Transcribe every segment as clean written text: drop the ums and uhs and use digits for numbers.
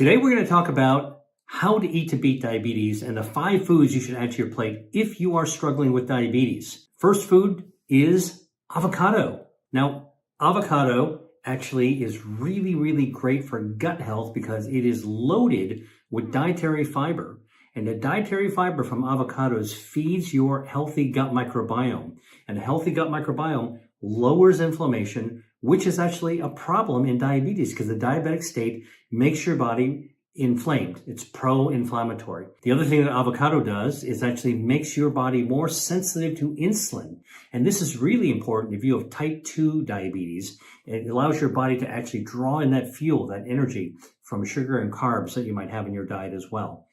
Today we're going to talk about how to eat to beat diabetes and the 5 foods you should add to your plate if you are struggling with diabetes. First food is avocado. Now, avocado actually is really great for gut health because it is loaded with dietary fiber. And the dietary fiber from avocados feeds your healthy gut microbiome. And a healthy gut microbiome lowers inflammation, which is actually a problem in diabetes because the diabetic state makes your body inflamed. It's pro-inflammatory. The other thing that avocado does is actually makes your body more sensitive to insulin. And this is really important if you have type 2 diabetes. It allows your body to actually draw in that fuel, that energy from sugar and carbs that you might have in your diet as well.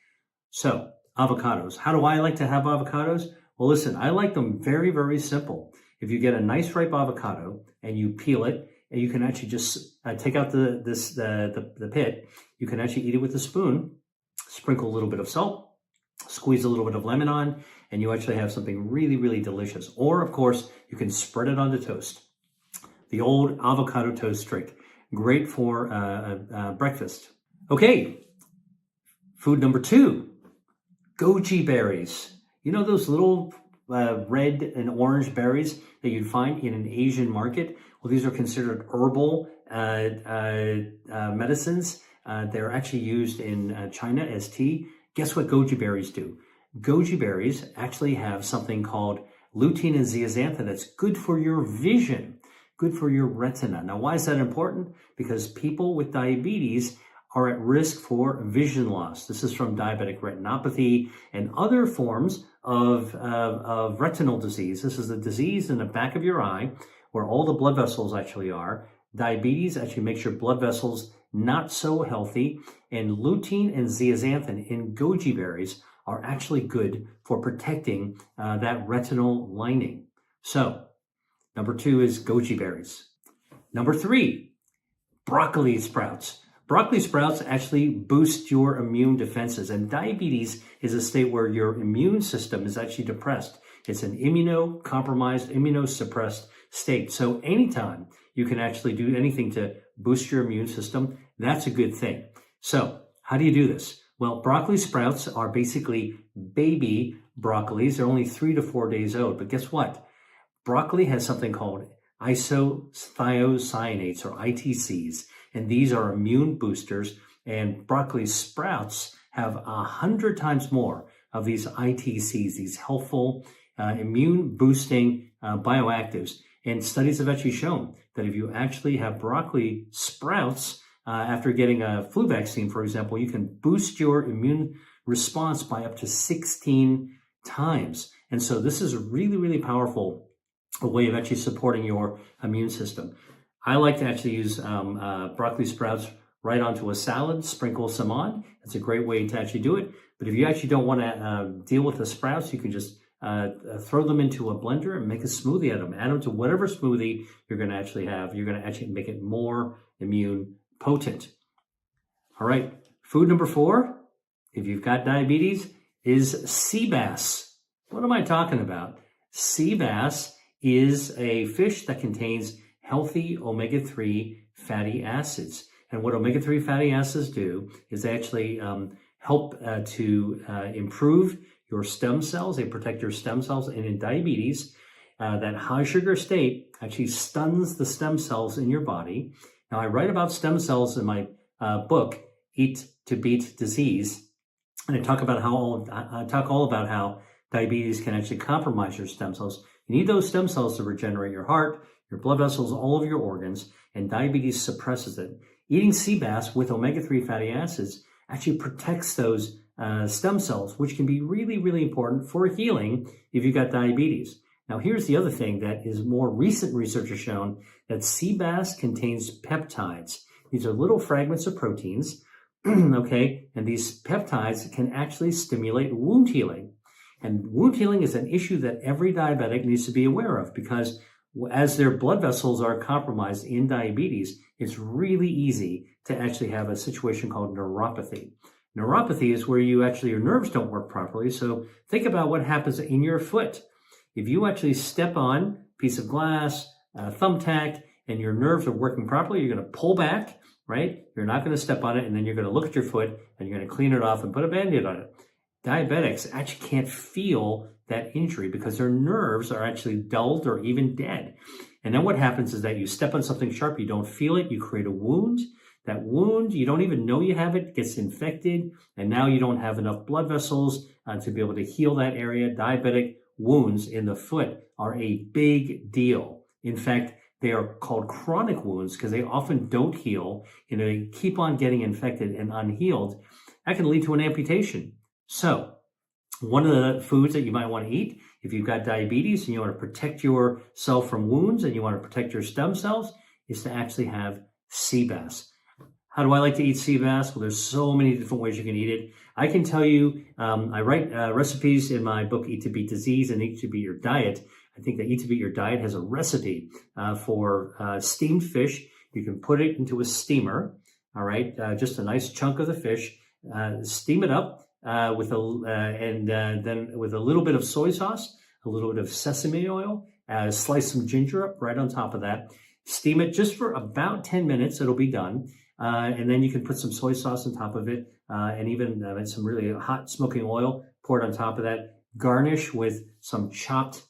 So, avocados. How do I like to have avocados? Well, listen, I like them very simple. If you get a nice ripe avocado and you peel it, and you can actually just take out the pit, you can actually eat it with a spoon, sprinkle a little bit of salt, squeeze a little bit of lemon on, and you actually have something really delicious. Or, of course, you can spread it onto toast. The old avocado toast trick. Great for breakfast. Okay, food number 2, goji berries. You know those little red and orange berries that you'd find in an Asian market? Well, these are considered herbal medicines. They're actually used in China as tea. Guess what goji berries do? Goji berries actually have something called lutein and zeaxanthin that's good for your vision, good for your retina. Now, why is that important? Because people with diabetes are at risk for vision loss. This is from diabetic retinopathy and other forms of retinal disease. This is the disease in the back of your eye where all the blood vessels actually are. Diabetes actually makes your blood vessels not so healthy, and lutein and zeaxanthin in goji berries are actually good for protecting that retinal lining. So, number 2 is goji berries. Number 3, broccoli sprouts. Broccoli sprouts actually boost your immune defenses, and diabetes is a state where your immune system is actually depressed. It's an immunocompromised, immunosuppressed state. So anytime you can actually do anything to boost your immune system, that's a good thing. So how do you do this? Well, broccoli sprouts are basically baby broccolis. They're only 3 to 4 days old, but guess what? Broccoli has something called isothiocyanates or ITCs. And these are immune boosters, and broccoli sprouts have 100 times more of these ITCs, these helpful immune boosting bioactives. And studies have actually shown that if you actually have broccoli sprouts after getting a flu vaccine, for example, you can boost your immune response by up to 16 times. And so this is a really powerful way of actually supporting your immune system. I like to actually use broccoli sprouts right onto a salad, sprinkle some on. It's a great way to actually do it. But if you actually don't want to deal with the sprouts, you can just throw them into a blender and make a smoothie out of them. Add them to whatever smoothie you're going to actually have. You're going to actually make it more immune potent. All right, food number 4, if you've got diabetes, is sea bass. What am I talking about? Sea bass is a fish that contains healthy omega-3 fatty acids. And what omega-3 fatty acids do is they actually help to improve your stem cells. They protect your stem cells. And in diabetes, that high sugar state actually stuns the stem cells in your body. Now, I write about stem cells in my book, Eat to Beat Disease. And I talk all about how diabetes can actually compromise your stem cells. You need those stem cells to regenerate your heart, your blood vessels, all of your organs, and diabetes suppresses it. Eating sea bass with omega-3 fatty acids actually protects those stem cells, which can be really important for healing if you've got diabetes. Now, here's the other thing that is more recent research has shown that sea bass contains peptides. These are little fragments of proteins, okay? And these peptides can actually stimulate wound healing. And wound healing is an issue that every diabetic needs to be aware of because as their blood vessels are compromised in diabetes, it's really easy to actually have a situation called neuropathy. Neuropathy is where your nerves don't work properly. So think about what happens in your foot. If you actually step on a piece of glass, thumbtack, and your nerves are working properly, you're going to pull back, right? You're not going to step on it, and then you're going to look at your foot and you're going to clean it off and put a Band-Aid on it. Diabetics actually can't feel that injury because their nerves are actually dulled or even dead. And then what happens is that you step on something sharp, you don't feel it, you create a wound. That wound, you don't even know you have it, gets infected, and now you don't have enough blood vessels to be able to heal that area. Diabetic wounds in the foot are a big deal. In fact, they are called chronic wounds because they often don't heal, and they keep on getting infected and unhealed. That can lead to an amputation. So, one of the foods that you might want to eat if you've got diabetes and you want to protect yourself from wounds and you want to protect your stem cells is to actually have sea bass. How do I like to eat sea bass? Well, there's so many different ways you can eat it. I can tell you, I write recipes in my book, Eat to Beat Disease and Eat to Beat Your Diet. I think that Eat to Beat Your Diet has a recipe for steamed fish. You can put it into a steamer, all right? Just a nice chunk of the fish. Steam it up then with a little bit of soy sauce, a little bit of sesame oil, slice some ginger up right on top of that. Steam it just for about 10 minutes. It'll be done. And then you can put some soy sauce on top of it and even some really hot smoking oil, pour it on top of that. Garnish with some chopped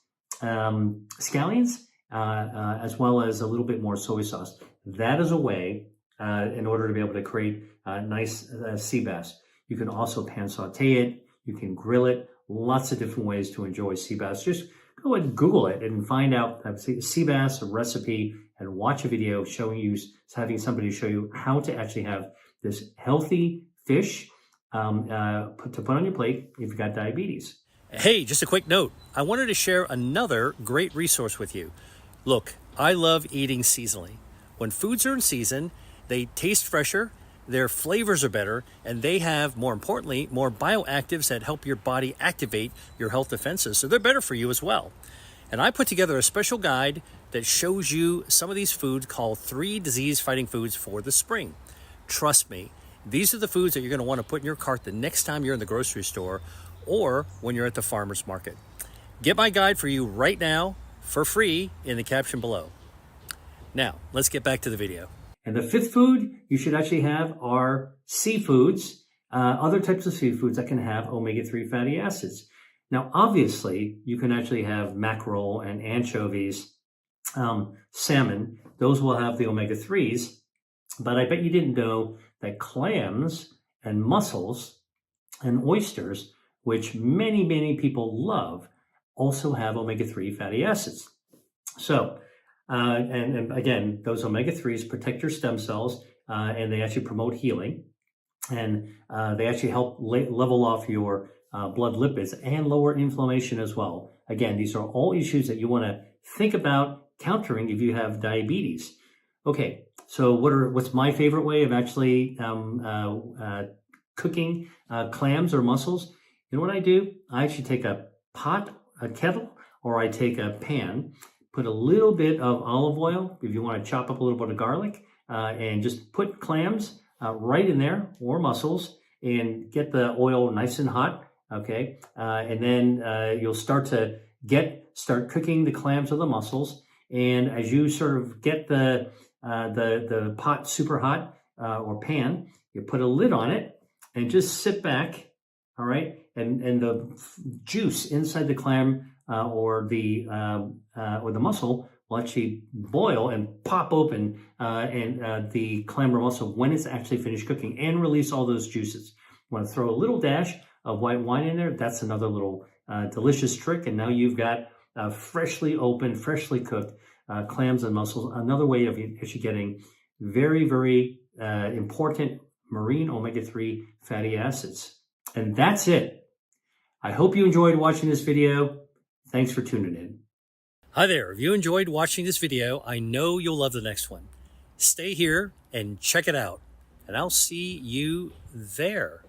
scallions as well as a little bit more soy sauce. That is a way in order to be able to create nice sea bass. You can also pan saute it. You can grill it. Lots of different ways to enjoy sea bass. Just go and Google it and find out sea bass, a recipe, and watch a video having somebody show you how to actually have this healthy fish to put on your plate if you've got diabetes. Hey, just a quick note. I wanted to share another great resource with you. Look, I love eating seasonally. When foods are in season, they taste fresher, their flavors are better, and they have, more importantly, more bioactives that help your body activate your health defenses. So they're better for you as well. And I put together a special guide that shows you some of these foods called 3 disease-fighting foods for the spring. Trust me, these are the foods that you're going to want to put in your cart the next time you're in the grocery store or when you're at the farmer's market. Get my guide for you right now for free in the caption below. Now, let's get back to the video. And the 5th food you should actually have are seafoods, other types of seafoods that can have omega-3 fatty acids. Now, obviously, you can actually have mackerel and anchovies, salmon. Those will have the omega-3s, but I bet you didn't know that clams and mussels and oysters, which many, many people love, also have omega-3 fatty acids. So, and again, those omega-3s protect your stem cells, and they actually promote healing, and they actually help level off your blood lipids and lower inflammation as well. Again, these are all issues that you want to think about countering if you have diabetes. Okay, so what's my favorite way of actually cooking clams or mussels? You know what I do? I actually take a kettle, or I take a pan, put a little bit of olive oil, if you want to chop up a little bit of garlic, and just put clams right in there, or mussels, and get the oil nice and hot, okay? And then you'll start cooking the clams or the mussels, and as you sort of get the pot super hot, or pan, you put a lid on it, and just sit back, all right? And the juice inside the clam or the mussel will actually boil and pop open the clam or mussel when it's actually finished cooking and release all those juices. You want to throw a little dash of white wine in there. That's another little delicious trick. And now you've got freshly opened, freshly cooked clams and mussels. Another way of actually getting very, very important marine omega-3 fatty acids. And that's it. I hope you enjoyed watching this video. Thanks for tuning in. Hi there. If you enjoyed watching this video, I know you'll love the next one. Stay here and check it out. And I'll see you there.